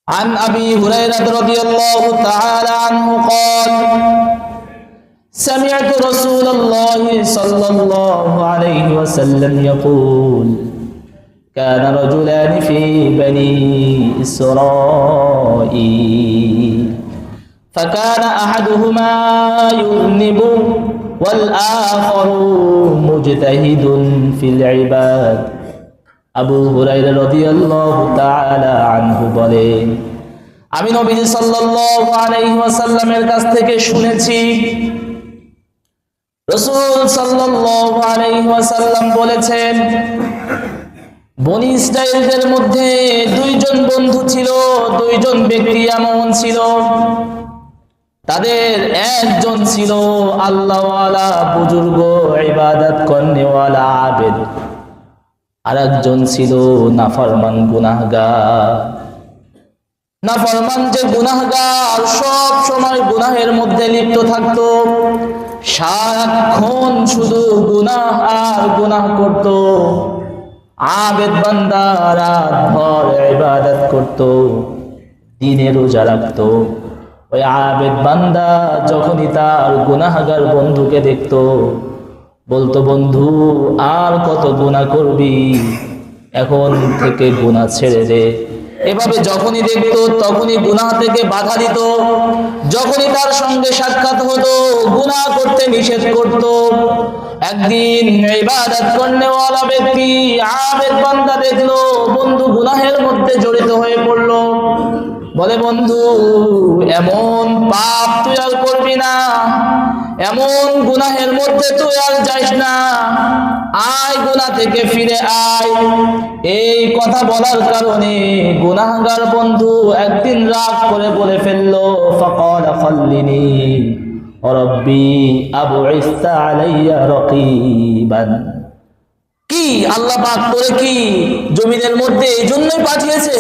عن أبي هريرة رضي الله تعالى عنه قال سمعت رسول الله صلى الله عليه وسلم يقول كان رجلان في بني إسرائيل فكان أحدهما يذنب والآخر مجتهد في العباد আবু হুরায়রা রাদিয়াল্লাহু তাআলা আনহু বলেন আমি নবী সাল্লাল্লাহু আলাইহি ওয়াসাল্লামের কাছ থেকে শুনেছি রাসূল সাল্লাল্লাহু আলাইহি ওয়াসাল্লাম বলেছেন বনী ইসরাঈলদের মধ্যে দুইজন বন্ধু ছিল, দুইজন ব্যক্তি এমন ছিল তাদের একজন ছিল আল্লাহওয়ালা বুজুর্গ ইবাদত করনেওয়ালা আবেদ, আর একজন ছিল নাফরমান গুনাহগার। নাফরমান যে গুনাহগার সব সময় গুনাহের মধ্যে লিপ্ত থাকতো, সারাক্ষণ শুধু গুনাহ আর গুনাহ করত। আবেদ বান্দা রাত ভর ইবাদত করত, দিনে রোজা রাখত। ওই আবেদ বান্দা যখনই তার গুনাহগার বন্ধুকে দেখতো বলতো বন্ধু আর কত গুনাহ করবি, এখন থেকে গুনাহ ছেড়ে দে। এভাবে যখনই দেখতো তখনই গুনাহ থেকে বাধা দিত। যখনই তার সঙ্গে সাক্ষাৎ হতো গুনাহ করতে নিষেধ করত। একদিন ইবাদত করনেওয়ালা ব্যক্তি আবেদ বান্দা দেখলো বন্ধু গুনাহের মধ্যে জড়িত হয়ে পড়লো। বলে বন্ধু এমন পাপ তুই আর করবি না, এমন গুনাহের মধ্যে তুই আর যাইস না, আয় গুনাহ থেকে ফিরে আয়। এই কথা বলার কারণে গুনাহগার বন্ধু একদিন রাগ করে বলে ফেললো ফাকালা খাল্লিনি রাব্বি আবউইসতা আলাইয়া রাকিবান। কি আল্লাহ পাক তোরে কি জমিনের মধ্যে এই জন্যই পাঠিয়েছে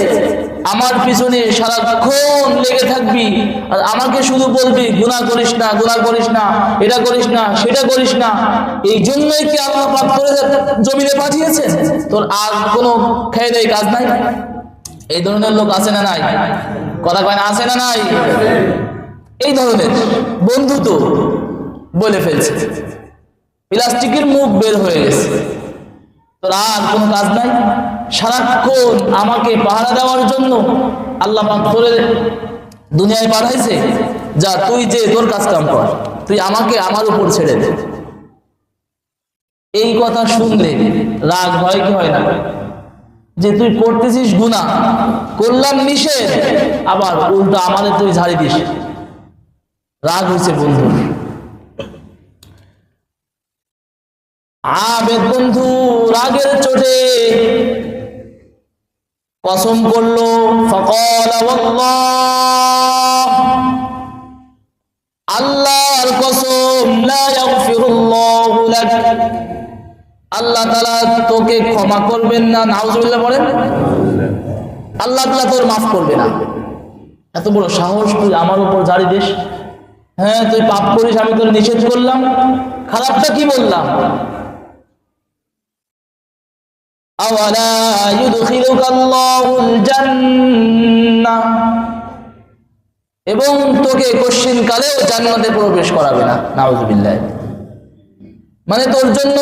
আমার পিছনে সারাক্ষণ লেগে থাকবি আর আমাকে শুধু বলবি গুনাহ করিস না, গুনাহ করিস না, এটা করিস না, সেটা করিস না, এই জন্যই কি আল্লাহ পাক তোরে জমিনে পাঠিয়েছে? তোর আর কোনো খেয়ে দেয় কাজ নাই? এই ধরনের লোক আছে না নাই? কথা কয় না, আছে না নাই? এই ধরনের বন্ধু তো বলে ফেলছে, প্লাস্টিকের মুখ বের হয়ে গেছে, তোর আর কোনো কাজ নাই, সারাক্ষণ আমাকে পাহারা দেওয়ার জন্য আল্লাহ পাক তোরে দুনিয়ায় পাঠাইছে, যা তুই যে তোর কাজ কাম কর, তুই আমাকে আমার উপর ছেড়ে দে। এই কথা শুনলে রাগ হয় কি হয় না? যে তুই করতেছিস গুনাহ, করলাম নিষেধ, আবার উল্টা আমাদের তুই ঝাড়ি দিস। রাগ হয়েছে বন্ধু। আবেদ বন্ধু রাগের চোটে কসম করলো ফাকালা ওয়াল্লাহ, আল্লাহর কসম লা ইয়াগফিরুল্লাহু লাক, আল্লাহ তাআলা তোকে ক্ষমা করবেন না। নাউজুবিল্লাহ বলেন, আল্লাহ তাআলা তোর মাফ করবে না। এত বড় সাহস তুই আমার উপর ঝাড়ি দিস? হ্যাঁ তুই পাপ করিস, আমি তোর নিষেধ করলাম, খারাপটা কি বললাম? আওয়ালা ইউদখিলুকাল্লাহুল জান্নাহ, এবং তোকে কশিন কালেও জান্নাতে প্রবেশ করাবে না। নাউজুবিল্লাহ, মানে তোর জন্য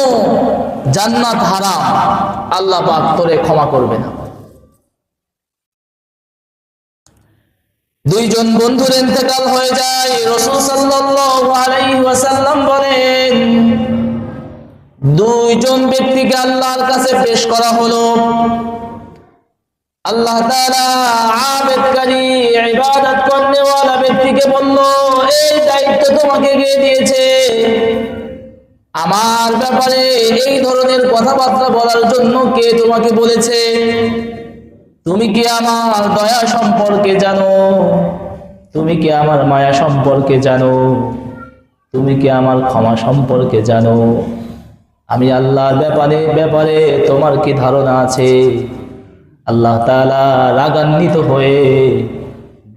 জান্নাত হারাম, আল্লাহ পাক তোরে ক্ষমা করবে না। দুইজন বন্ধুর ইন্তেকাল হয়ে যায়। রাসূল সাল্লাল্লাহু আলাইহি ওয়াসাল্লাম বলেন দুইজন ব্যক্তিকে আল্লাহর কাছে পেশ করা হলো। আল্লাহ তাআলা আবেদকারী ইবাদত করনেওয়ালা ব্যক্তিকে বলল, এই দায়িত্ব তোমাকে দিয়ে দিয়েছে, আমার ব্যাপারে এই ধরনের কথাবার্তা বলার জন্য কে তোমাকে বলেছে? তুমি কি আমার দয়া সম্পর্কে জানো? তুমি কি আমার মায়া সম্পর্কে জানো? তুমি কি আমার ক্ষমা সম্পর্কে জানো? আমি আল্লাহর ব্যাপারে তোমার কি ধারণা আছে? আল্লাহ তাআলা রাগান্বিত হয়ে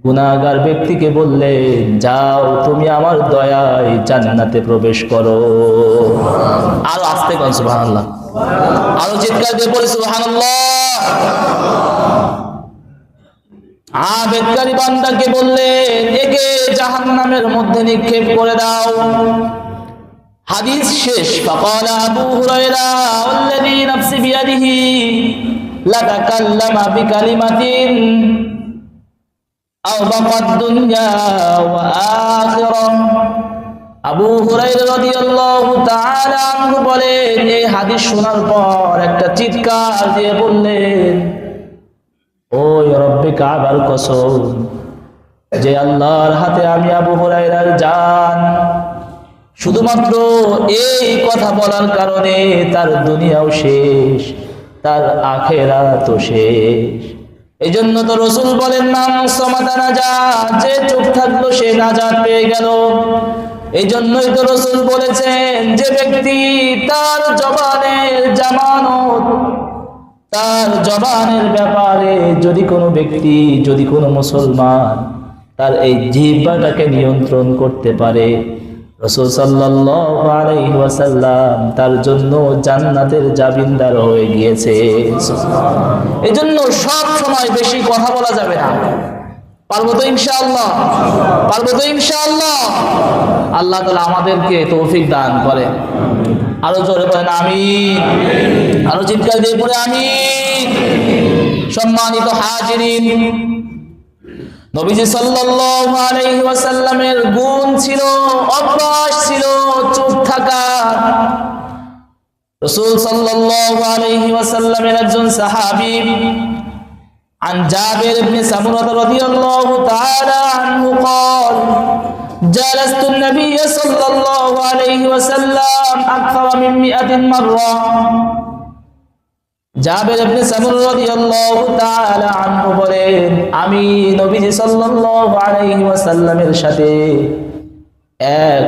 গুনাহগার ব্যক্তিকে বললেন, যাও তুমি আমার দয়ায় জান্নাতে প্রবেশ করো। আরো আস্তে কোন সুবহানাল্লাহ, আরো চিৎকার দিয়ে বলি সুবহানাল্লাহ। আবেদকারী বান্দাকে বললেন, একে জাহান্নামের মধ্যে নিক্ষেপ করে দাও। হাদিস শেষ। ফাকালা আবু হুরায়রা ওয়াল্লাযী নাফসি বিয়াদিহি লাতাকাল্লামা বিকালিমাতিন আও বাকাদ দুনিয়া ওয়া আখিরাহ। আবু হুরায়রা রাদিয়াল্লাহু তাআলা আনহু বলেন, এই হাদিস শোনার পর একটা চিৎকার দিয়ে বললেন, ওই রব্বে কাবার কসম, যে আল্লাহর হাতে আমি আবু হুরায়রার জান, শুধুমাত্র এই কথা বলার কারণে তার দুনিয়াও শেষ, তার আখিরাতও শেষ। এই জন্য তো রাসূল বলেন, নাম সামাতা নাজাত, যে চুপ থাকলো সে নাজাত পেয়ে গেল। এই জন্যই তো রাসূল বলেছেন, যে ব্যক্তি তার জবানের জামানত, তার জবানের ব্যাপারে যদি কোনো ব্যক্তি, যদি কোনো মুসলমান তার এই জিহ্বাটাকে নিয়ন্ত্রণ করতে পারে, রাসূল সাল্লাল্লাহু আলাইহি ওয়াসাল্লাম তার জন্য জান্নাতের জামিনদার হয়ে গিয়েছে। এই জন্য সব সময় বেশি কথা বলা যাবে না। পারবো তো ইনশাআল্লাহ? পারবো তো ইনশাআল্লাহ? আল্লাহ তাআলা আমাদেরকে তৌফিক দান করে। আরো জোরে বলেন আমিন। আরো চিৎকার দিয়ে পড়ে আমিন। সম্মানিত হাজিরিন, নবীজি সাল্লাল্লাহু আলাইহি ওয়াসাল্লামের গুণ ছিল, অভ্যাস ছিল চুপ থাকা। রাসূল সাল্লাল্লাহু আলাইহি ওয়াসাল্লামের একজন সাহাবী عن جابر بن سمرة رضي الله تعالى عنه قال جالست النبي صلى الله عليه وسلم أكثر من 100 مرة। জাবের ইবনে সামুরা রাদিয়াল্লাহু তাআলা আনহু বলেন, আমি নবীজি সাল্লাল্লাহু আলাইহি ওয়াসাল্লামের সাথে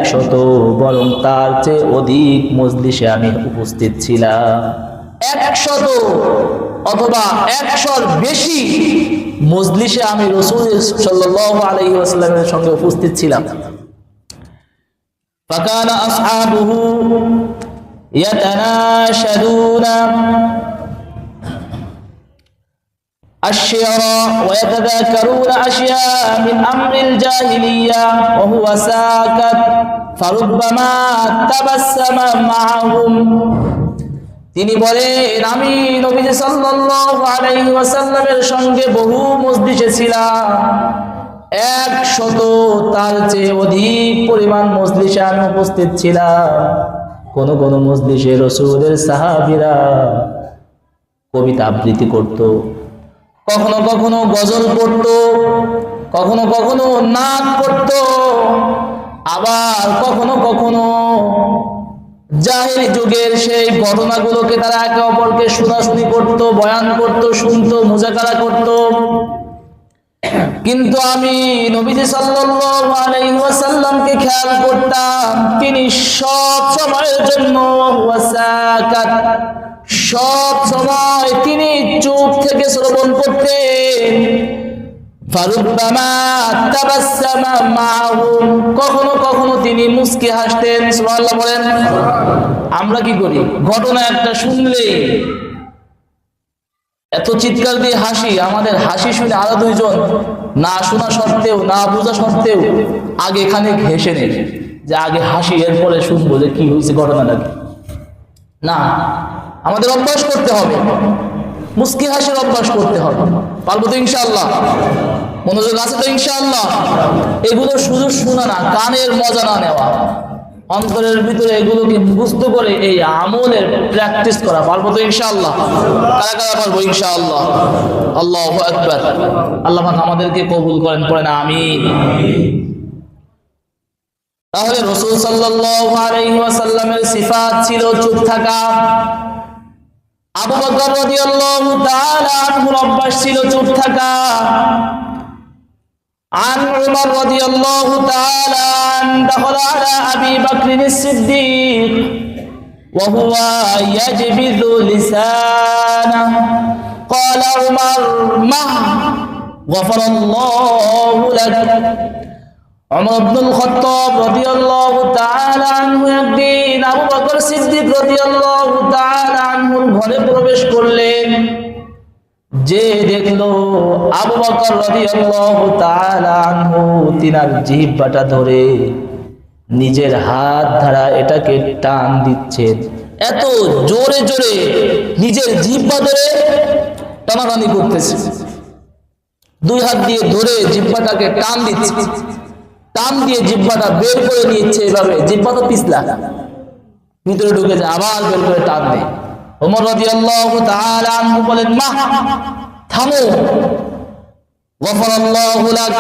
100 বরং তার চেয়ে অধিক মজলিসে আমি উপস্থিত ছিলাম। 100 অথবা 100-র বেশি মজলিসে আমি রাসূল সাল্লাল্লাহু আলাইহি ওয়াসাল্লামের সঙ্গে উপস্থিত ছিলাম। ফাকানা আসহাবুহু ইয়াতানাশাদুনা الشعر ويتذاكرون أشياء من أمر الجاهلية وهو ساكت فربما تبسم معهم। তিনি বলেন, আমি নবীজি সাল্লাল্লাহু আলাইহি ওয়াসাল্লামের সঙ্গে বহু মজলিসে ছিলাম। 100 তার চেয়ে অধিক পরিমাণ মজলিসে আমি উপস্থিত ছিলাম। কোন কোন মজলিসে রাসূলের সাহাবীরা কবিতা আবৃত্তি করত, কখনো কখনো গজল পড়ত, কখনো কখনো নাচ পড়ত, আবার কখনো কখনো জাহেলি যুগের সেই ঘটনাগুলোকে তারা একে অপরকে শোনাশুনি করত, বয়ান করত, শুনতো, মুজাকারা করত। কিন্তু আমি নবীজি সাল্লাল্লাহু আলাইহি ওয়াসাল্লামকে খেয়াল করতাম, তিনি সব সময়ের জন্য ওয়াসাকাত, সব সময় তিনি চুপ থেকে শ্রবণ করতেন। ফারুব্বামা তাবাসসামা মাহুম, কখনো কখনো তিনি মুস্কি হাসতেন। সুবহানাল্লাহ বলেন। আমরা কি করি, ঘটনা একটা শুনলেই এত চিৎকার দিয়ে হাসি, আমাদের হাসি শুনে আরো দুইজন না শোনা সত্ত্বেও, না বোঝা সত্ত্বেও আগে এখানে ঘেসে নেই যে আগে হাসি, এরপরে শুনবো যে কি হয়েছে ঘটনাটা কি। না, আমাদের অভ্যাস করতে হবে, মুস্কি হাসির অভ্যাস করতে হবে। পারবো তো ইনশাআল্লাহ? মনোযোগ আছে তো ইনশাআল্লাহ? এগুলো শুধু শোনা না, কানের মজা না নেওয়া, অন্তরের ভিতরে এগুলোকে মুখস্থ করে এই আমলের প্র্যাকটিস করা। পারবো তো ইনশাআল্লাহ? কারা কারা পারবো ইনশাআল্লাহ? আল্লাহু আকবার। আল্লাহ পাক আমাদেরকে কবুল করেন, পড়েন আমিন। তাহলে রাসূল সাল্লাল্লাহু আলাইহি ওয়াসাল্লামের সিফাত ছিল চুপ থাকা। আবু বকর রাদিয়াল্লাহু তাআলা আনহুর অভ্যাস ছিল চুপ থাকা। عن عمر رضي الله تعالى عنه دخل على أبي بكر الصديق وهو يجبذ لسانه قال عمر ما غفر الله لك। عمر بن الخطاب رضي الله تعالى عنه একদিন আবু বকর সিদ্দিক রাদিয়াল্লাহু তাআলা আনহুর ঘরে প্রবেশ করলেন। যে দেখলো আবু বকর রাদিয়াল্লাহু তাআলা আনহু তিনার জিহ্বাটা ধরে নিজের হাত দ্বারা এটাকে টান দিচ্ছেন, এত জোরে জোরে নিজের জিহ্বা ধরে টানাটানি করতেছে, দুই হাত দিয়ে ধরে জিহ্বাটাকে টান দিচ্ছে, টান দিয়ে জিহ্বাটা বের করে নিচ্ছে, এভাবে জিহ্বা তো পিছলা ভিতরে ঢুকে যায়, আবার বের করে টান দেয়। ওমর রাদিয়াল্লাহু তাআলা আনহু বলেন, মা থামো, গফারাল্লাহু লাক,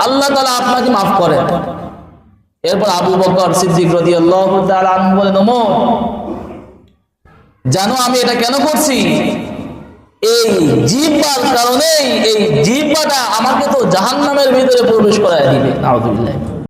আল্লাহ তাআলা আপনাকে মাফ করেন। এরপর আবু বকর সিদ্দিক রাদিয়াল্লাহু তাআলা আনহু বলেন, ওমর জানো আমি এটা কেন করছি? এই জিহ্বার কারণেই, এই জিহ্বাটা আমাকে তো জাহান্নামের ভিতরে প্রবেশ করায় দিবে। নাউযুবিল্লাহ।